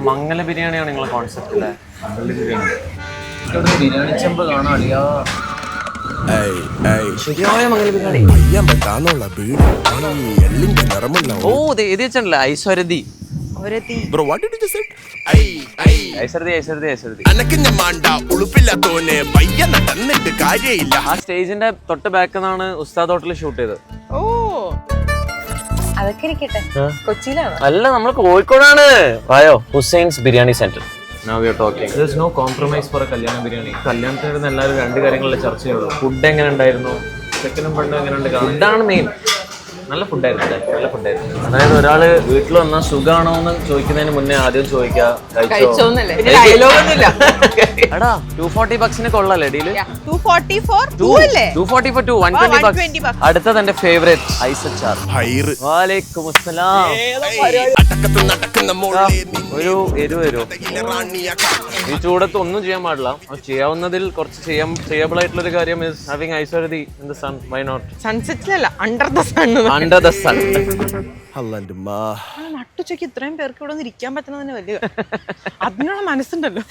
മംഗല ബിരിയാണിയാണ് നിങ്ങളെ കോൺസെപ്റ്റ് അല്ലേ? ബിരിയാണി ചെമ്പ് കാണാം അളിയാ. ശരിയായ മംഗല ബിരിയാണി. ഓ ഇത് വെച്ചിട്ടുണ്ടല്ലോ ഐശ്വരതി. ആ സ്റ്റേജിന്റെ തൊട്ട് ബാക്കിൽ നിന്നാണ് ഉസ്താദ് ഹോട്ടലിൽ ഷൂട്ട് ചെയ്തത്. ഓ അതൊക്കെ ഇരിക്കട്ടെ. കൊച്ചിയിലാണ്? അല്ല, നമ്മൾ കോഴിക്കോടാണ്. വായോ, Hussain's biryani centre. Now we are talking. There's no compromise for a കല്യാണ ബിരിയാണി. കല്യാണത്തിന് എല്ലാവരും രണ്ട് കാര്യങ്ങളിലെ ചർച്ച ചെയ്യുള്ളൂ. ഫുഡ് എങ്ങനെ ഉണ്ടായിരുന്നു, ചെക്കനും പെണ്ണും എങ്ങനെ ഉണ്ട്. ഫുഡാണ് മെയിൻ. നല്ല ഫുഡായിരുന്നു. നല്ല ഫുഡായിരുന്നു. അതായത് ഒരാള് വീട്ടിൽ വന്നാൽ സുഖാണോ എന്ന് ചോദിക്കുന്നതിന് മുന്നേ ആദ്യം ചോദിക്കുക കഴിച്ചോന്നല്ലേ. ഡയലോഗൊന്നുമില്ല. എടാ 240 ബക്സിന് കൊള്ളാല്ലേ ഡീല്? 240 for 2 അല്ലേ? 240 for 2, 120 ബക്സ്. അടുത്തത് എന്റെ ഫേവറേറ്റ് ഐസച്ചാർ. വാലേക്കും അസ്സലാം. ഒരു എരിവ്. ഈ ചൂടത്ത് ഒന്നും ചെയ്യാൻ പാടില്ല. ചെയ്യാവുന്നതിൽ കുറച്ച് ചെയ്യബിൾ ആയിട്ടുള്ള ഒരു കാര്യം is having ഐശ്വര്യതി in the sun. Why not? സൺസെറ്റിലല്ല, under the sun. Under the sun. നട്ടുച്ചയ്ക്ക് ഇത്രയും പേർക്ക് ഇവിടെ ഇരിക്കാൻ പറ്റുന്നതിന് വലിയ അതിനുള്ള മനസ്സുണ്ടല്ലോ.